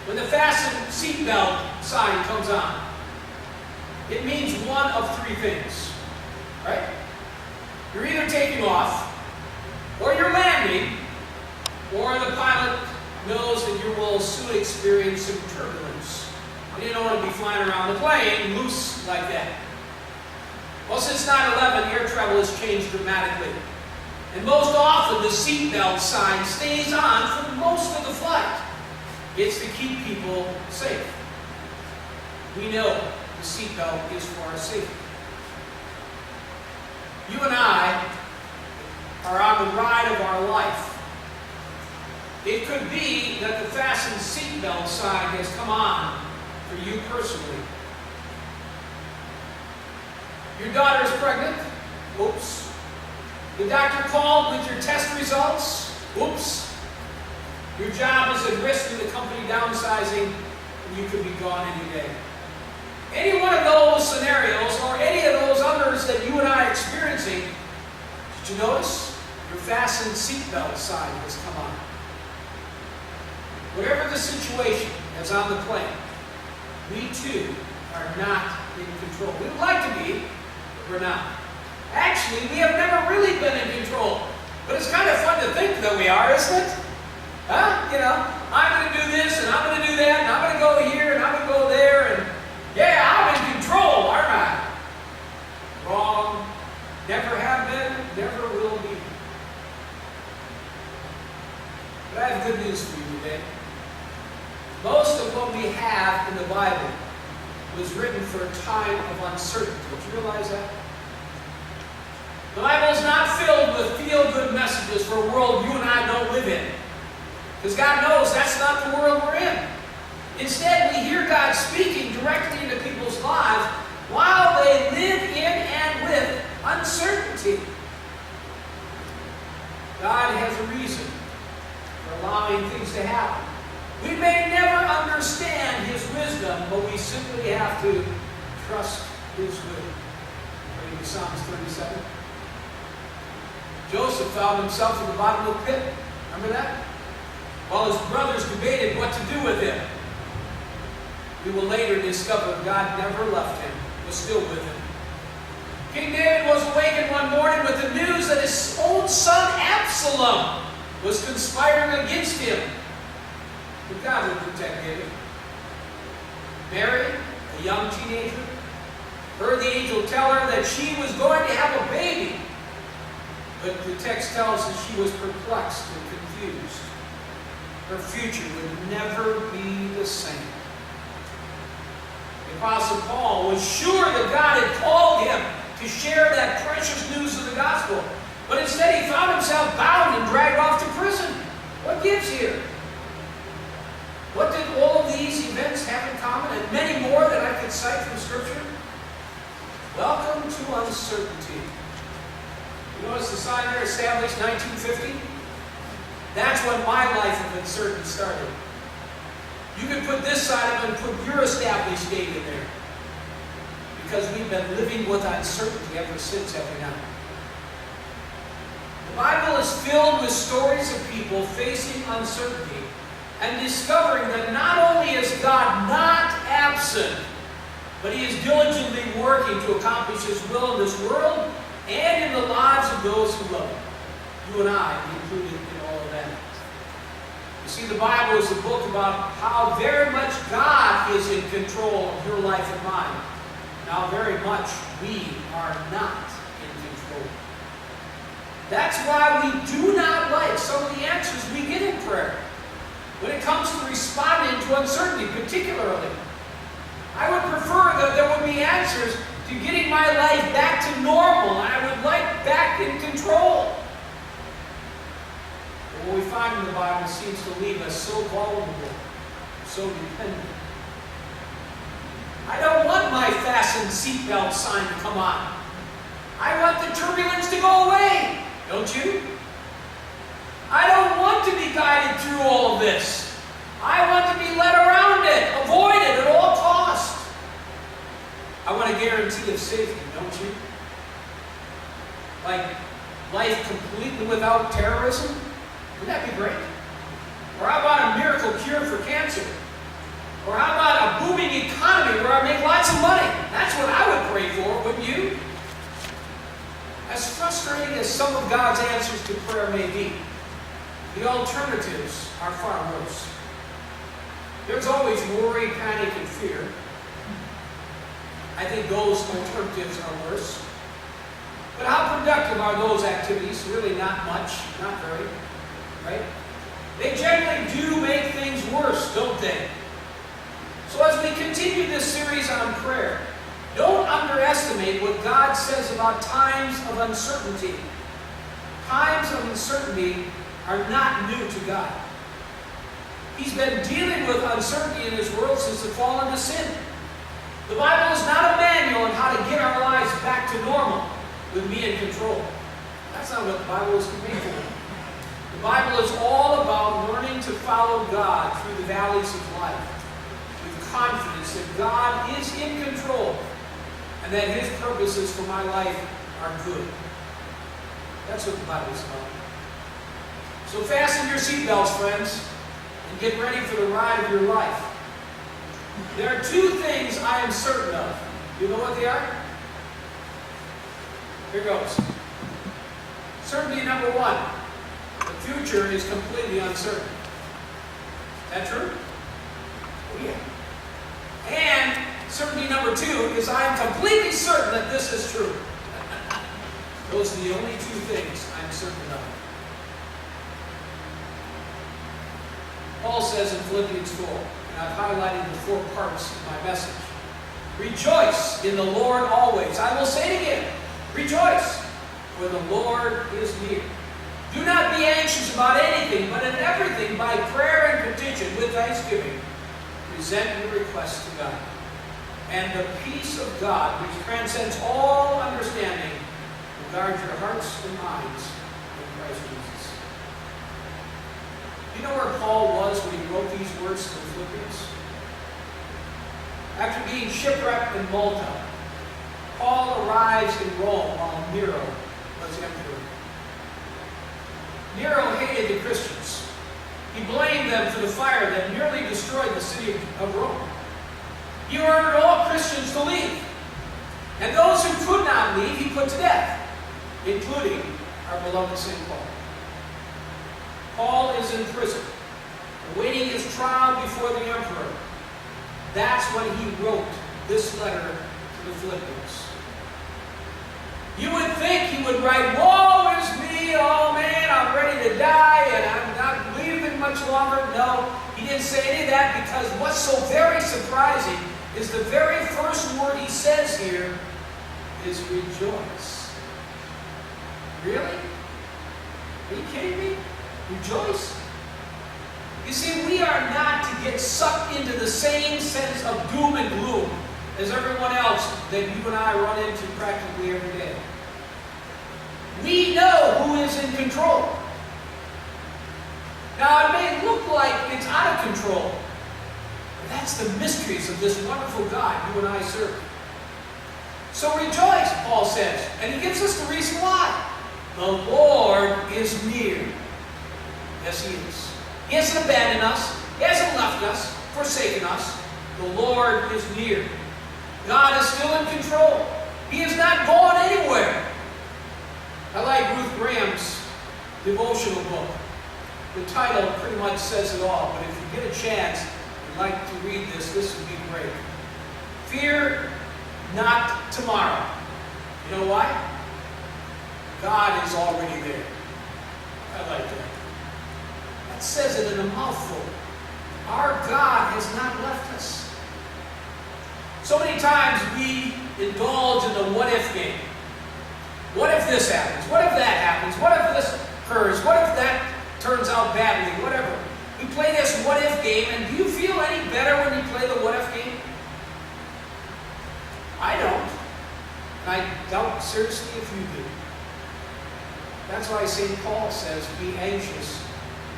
When the fasten seatbelt sign comes on, it means one of three things, right? You're either taking off, or you're landing, or the pilot knows that you will soon experience some turbulence. And you don't want to be flying around the plane loose like that. Well, since 9/11, air travel has changed dramatically. And most often, the seatbelt sign stays on for most of the flight. It's to keep people safe. We know the seatbelt is for our safety. You and I are on the ride of our life. It could be that the fastened seatbelt sign has come on for you personally. Your daughter is pregnant. Oops. The doctor called with your test results. Oops. Your job is at risk with the company downsizing, and you could be gone any day. Any one of those scenarios, or any of those others that you and I are experiencing, did you notice? Your fastened seatbelt sign has come on. Whatever the situation that's on the plane, we too are not in control. We would like to be, but we're not. Actually, we have never really been in control. But it's kind of fun to think that we are, isn't it? Huh? You know, I'm going to do this, and I'm going to do that, and I'm going to go here, and I'm going to go there, and yeah, I'm in control, aren't I? Wrong. Never have been, never will be. But I have good news for you today. Most of what we have in the Bible was written for a time of uncertainty. Did you realize that? The Bible is not filled with feel-good messages for a world you and I don't live in. Because God knows that's not the world we're in. Instead, we hear God speaking directly into people's lives while they live in and with uncertainty. God has a reason for allowing things to happen. We may never understand His wisdom, but we simply have to trust His will. Reading Psalms 37. Joseph found himself in the bottom of the pit. Remember that? While his brothers debated what to do with him. We will later discover God never left him, was still with him. King David was awakened one morning with the news that his own son Absalom was conspiring against him. But God would protect David. Mary, a young teenager, heard the angel tell her that she was going to have a baby. But the text tells us she was perplexed and confused. Her future would never be the same. The Apostle Paul was sure that God had called him to share that precious news of the gospel. But instead he found himself bound and dragged off to prison. What gives here? What did all of these events have in common, and many more that I could cite from Scripture? Welcome to uncertainty. You notice the sign there, established 1950? That's when my life of uncertainty started. You could put this side of it and put your established date in there. Because we've been living with uncertainty ever since, have we not? The Bible is filled with stories of people facing uncertainty and discovering that not only is God not absent, but He is diligently working to accomplish His will in this world and in the lives of those who love Him. You and I included in all of that. You see, the Bible is a book about how very much God is in control of your life and mine, and how very much we are not in control. That's why we do not like some of the answers we get in prayer. When it comes to responding to uncertainty, particularly, I would prefer that there would be answers to getting my life back to normal. I would like back in control. But what we find in the Bible seems to leave us so vulnerable, so dependent. I don't want my fastened seatbelt sign to come on. I want the turbulence to go away. Don't you? I don't want to be guided through all of this. I want to be led around it, avoid it at all costs. I want a guarantee of safety, don't you? Like life completely without terrorism? Wouldn't that be great? Or how about a miracle cure for cancer? Or how about a booming economy where I make lots of money? That's what I would pray for, wouldn't you? As frustrating as some of God's answers to prayer may be, the alternatives are far worse. There's always worry, panic, and fear. I think those alternatives are worse. But how productive are those activities? Really not much, not very, right? They generally do make things worse, don't they? So as we continue this series on prayer, don't underestimate what God says about times of uncertainty. Times of uncertainty are not new to God. He's been dealing with uncertainty in His world since the fall into sin. The Bible is not a manual on how to get our lives back to normal with me in control. That's not what the Bible is made for. The Bible is all about learning to follow God through the valleys of life with confidence that God is in control and that His purposes for my life are good. That's what the Bible is about. So fasten your seatbelts, friends, and get ready for the ride of your life. There are two things I am certain of. You know what they are? Here goes. Certainty number one. The future is completely uncertain. Is that true? Oh yeah. And certainty number two is I am completely certain that this is true. Those are the only two things I'm certain of. Paul says in Philippians 4, and I've highlighted the 4 parts of my message. Rejoice in the Lord always. I will say it again. Rejoice, for the Lord is near. Do not be anxious about anything, but in everything, by prayer and petition, with thanksgiving, present your requests to God. And the peace of God, which transcends all understanding, will guard your hearts and minds in Christ Jesus. Do you know where Paul was when he wrote these words to the Philippians? After being shipwrecked in Malta, Paul arrives in Rome while Nero was emperor. Nero hated the Christians. He blamed them for the fire that nearly destroyed the city of Rome. He ordered all Christians to leave. And those who could not leave, he put to death, including our beloved St. Paul. Paul is in prison, awaiting his trial before the emperor. That's when he wrote this letter to the Philippians. You would think he would write, "Woe is me, oh man, I'm ready to die, and I'm not leaving much longer." No, he didn't say any of that, because what's so very surprising is the very first word he says here is rejoice. Really? Are you kidding me? Rejoice? You see, we are not to get sucked into the same sense of doom and gloom as everyone else that you and I run into practically every day. We know who is in control. Now, it may look like it's out of control, but that's the mysteries of this wonderful God you and I serve. So rejoice, Paul says, and he gives us the reason why. The Lord is near. Yes, He is. He hasn't abandoned us. He hasn't left us, forsaken us. The Lord is near. God is still in control. He has not gone anywhere. I like Ruth Graham's devotional book. The title pretty much says it all, but if you get a chance and like to read this, this would be great. Fear not tomorrow. You know why? God is already there. I like that. That says it in a mouthful. Our God has not left us. So many times we indulge in the what-if game. What if this happens? What if that happens? What if this occurs? What if that turns out badly? Whatever. We play this what-if game, and do you feel any better when you play the what-if game? I don't. And I doubt seriously if you do. That's why St. Paul says, be anxious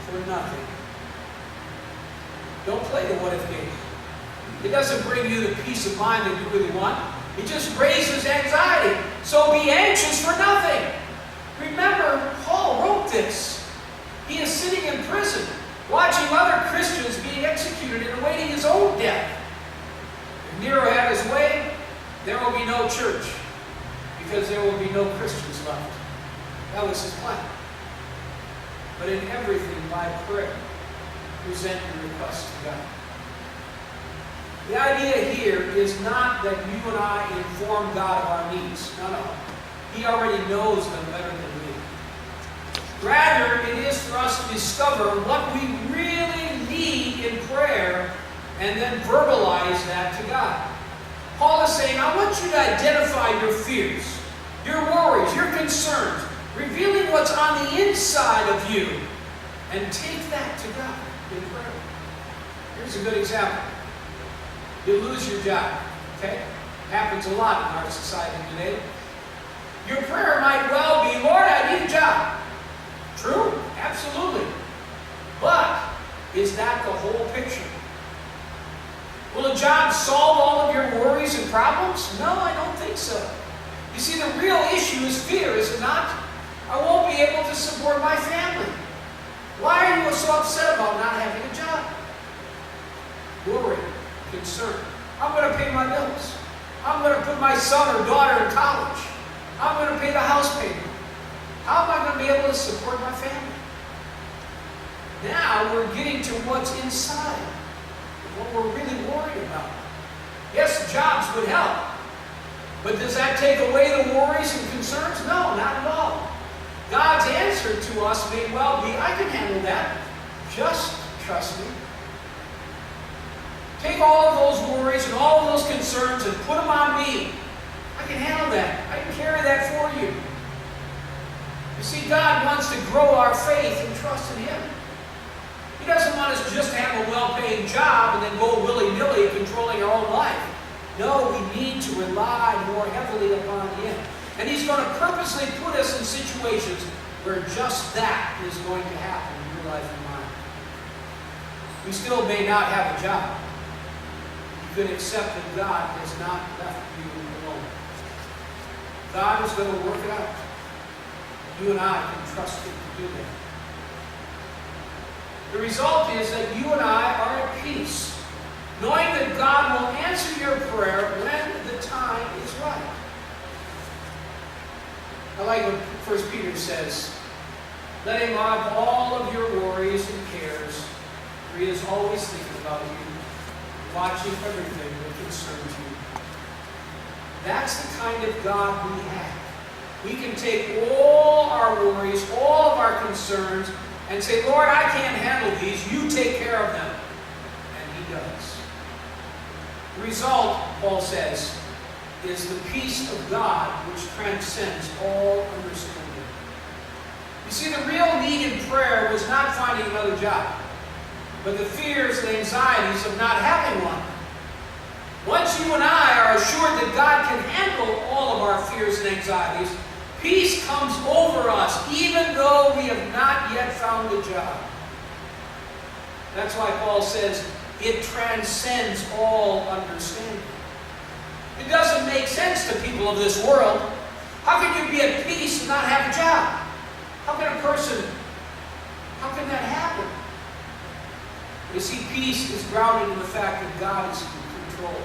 for nothing. Don't play the what-if game. It doesn't bring you the peace of mind that you really want. It just raises anxiety. So be anxious for nothing. Remember, Paul wrote this. He is sitting in prison, watching other Christians being executed and awaiting his own death. no church because there will be no Christians left. That was his plan. But in everything, by prayer, present your request to God. The idea here is not that you and I inform God of our needs. No. He already knows them better than we. Rather, it is for us to discover what we really need in prayer and then verbalize that to God. Paul is saying, I want you to identify your fears, your worries, your concerns, revealing what's on the inside of you, and take that to God in prayer. Here's a good example. You lose your job, okay? Happens a lot in our society today. Your prayer might well be, Lord, I need a job. True, absolutely. But is that the whole picture? Will a job solve all of your worries and problems? No, I don't think so. You see, the real issue is fear, is it not? I won't be able to support my family. Why are you so upset about not having a job? Worry, concern. I'm going to pay my bills. I'm going to put my son or daughter in college. I'm going to pay the house payment. How am I going to be able to support my family? Now we're getting to what's inside, what we're really worried about. Yes, jobs would help. But does that take away the worries and concerns? No, not at all. God's answer to us may well be, I can handle that. Just trust me. Take all of those worries and all of those concerns and put them on me. I can handle that. I can carry that for you. You see, God wants to grow our faith and trust in Him. He doesn't want us just to have a well-paying job and then go willy-nilly controlling our own life. No, we need to rely more heavily upon Him. And He's going to purposely put us in situations where just that is going to happen in your life and mine. We still may not have a job. You can accept that God has not left you alone. God is going to work it out. You and I can trust Him to do that. The result is that you and I are at peace, knowing that God will answer your prayer when the time is right. I like what 1 Peter says, let Him have all of your worries and cares, for He is always thinking about you, watching everything that concerns you. That's the kind of God we have. We can take all our worries, all of our concerns, and say, Lord, I can't handle these. You take care of them. And He does. The result, Paul says, is the peace of God which transcends all understanding. You see, the real need in prayer was not finding another job, but the fears and anxieties of not having one. Once you and I are assured that God can handle all of our fears and anxieties, peace comes over us, even though we have not yet found a job. That's why Paul says, it transcends all understanding. It doesn't make sense to people of this world. How can you be at peace and not have a job? How can that happen? You see, peace is grounded in the fact that God is in control.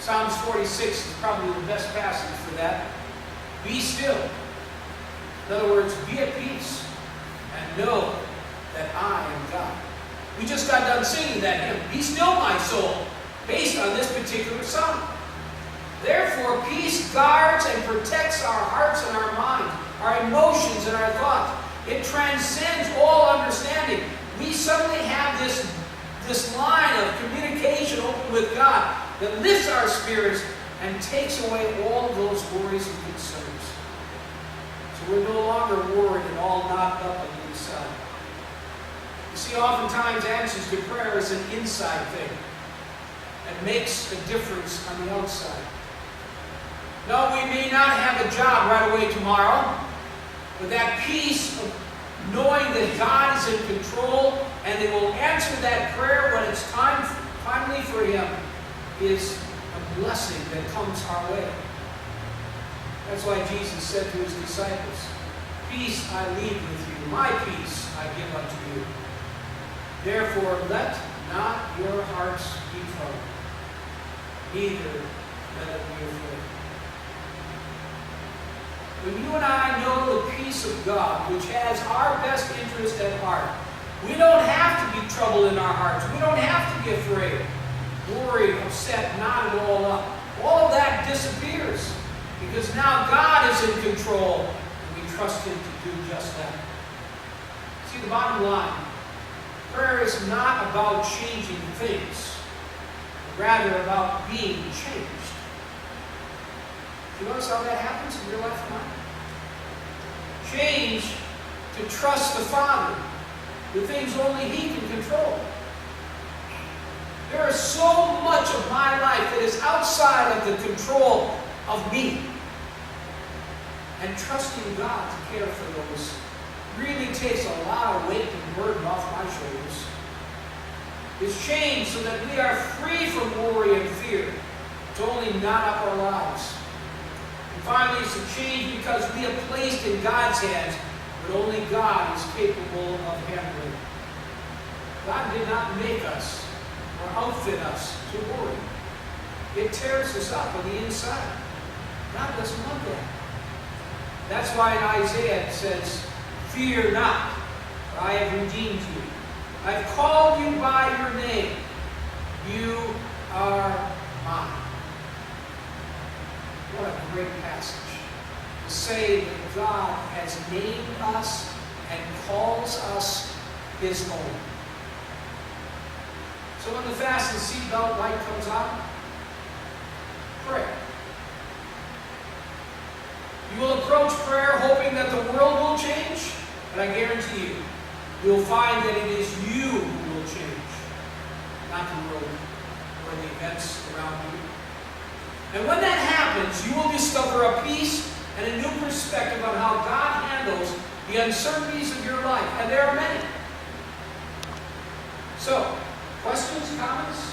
Psalms 46 is probably the best passage for that. Be still. In other words, be at peace and know that I am God. We just got done singing that hymn, Be Still My Soul, based on this particular psalm. Therefore, peace guards and protects our hearts and our minds, our emotions and our thoughts. It transcends all understanding. We suddenly have this line of communication open with God that lifts our spirits and takes away all those worries and concerns. So we're no longer worried and all knocked up on the inside. You see, oftentimes answers to prayer is an inside thing that makes a difference on the outside. No, we may not have a job right away tomorrow, but that peace of knowing that God is in control and He will answer that prayer when it's timely for Him is a blessing that comes our way. That's why Jesus said to His disciples, Peace I leave with you, my peace I give unto you. Therefore let not your hearts be troubled, neither Let us be afraid. When you and I know the peace of God, which has our best interest at heart, we don't have to be troubled in our hearts. We don't have to be afraid, worried, upset, knotted all up. All of that disappears because now God is in control and we trust Him to do just that. See, the bottom line, prayer is not about changing things, but rather about being changed. Do you notice how that happens in your life and mine? Change to trust the Father with things only He can control. There is so much of my life that is outside of the control of me. And trusting God to care for those really takes a lot of weight and burden off my shoulders. It's changed so that we are free from worry and fear to only knot up our lives. And finally, it's a change because we have placed in God's hands what only God is capable of handling. God did not make us or outfit us to worry. It tears us up on the inside. God doesn't want that. That's why in Isaiah it says, "Fear not, for I have redeemed you. I've called you by your name. You are mine." What a great passage to say that God has named us and calls us His own. So when the fasten seatbelt light comes on, pray. You will approach prayer hoping that the world will change, but I guarantee you, you'll find that it is you who will change, not the world or the events around you. And when that happens, you will discover a peace and a new perspective on how God handles the uncertainties of your life. And there are many. So, questions, comments?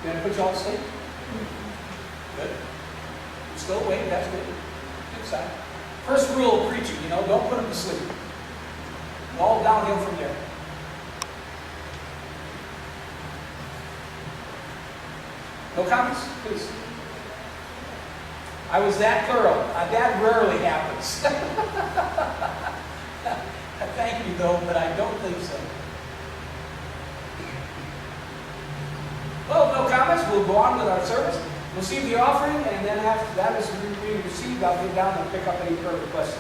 You want to put you all to sleep? Good. You're still awake, that's good. Good sign. First rule of preaching, don't put them to sleep. All downhill from there. No comments? Please. I was that thorough. That rarely happens. Thank you, though, but I don't think so. Well, no comments. We'll go on with our service. We'll receive the offering, and then after that is being received, I'll get down and pick up any prayer requests.